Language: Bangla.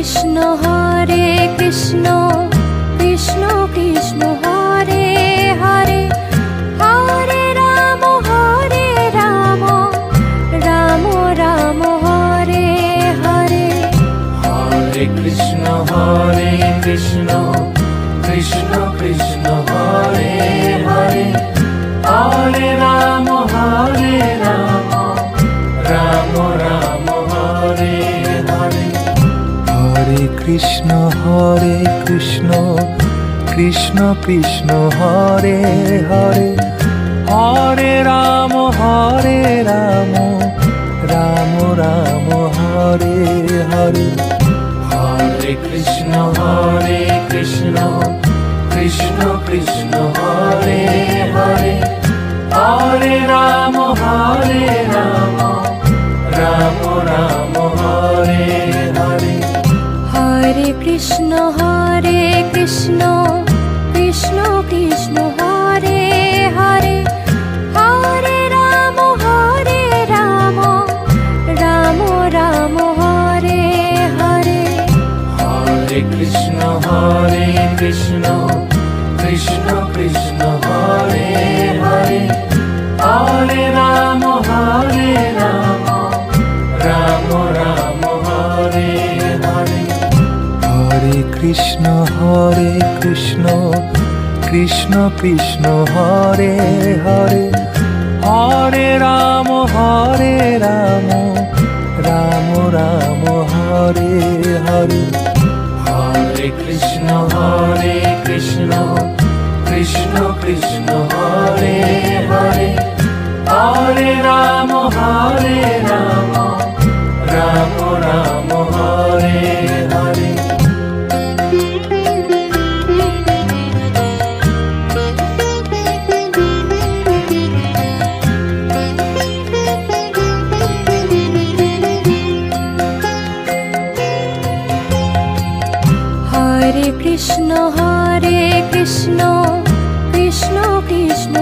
কৃষ্ণ হরে কৃষ্ণ কৃষ্ণ কৃষ্ণ হরে হরে হরে রাম রাম রাম হরে হরে। হরে কৃষ্ণ কৃষ্ণ কৃষ্ণ হরে হরে হরে রাম রাম রাম হরে হরে। হরে কৃষ্ণ কৃষ্ণ কৃষ্ণ হরে হরে হরে রাম রাম রাম হরে হরে। হরে কৃষ্ণ কৃষ্ণ কৃষ্ণ হরে হরে হরে রাম রাম রাম হরে হরে। হরে কৃষ্ণ কৃষ্ণ কৃষ্ণ কৃষ্ণ হরে হরে হরে রাম রাম রাম হরে হরে। হরে কৃষ্ণ কৃষ্ণ কৃষ্ণ হরে হরে হরে রাম রাম রাম হরে হরে। হরে কৃষ্ণ কৃষ্ণ কৃষ্ণ হরে হরে হরে রাম রাম রাম হরে হরে। হরে কৃষ্ণ কৃষ্ণ কৃষ্ণ হরে হরে হরে রাম রাম রাম হরে হরে। হরে কৃষ্ণ কৃষ্ণ কৃষ্ণ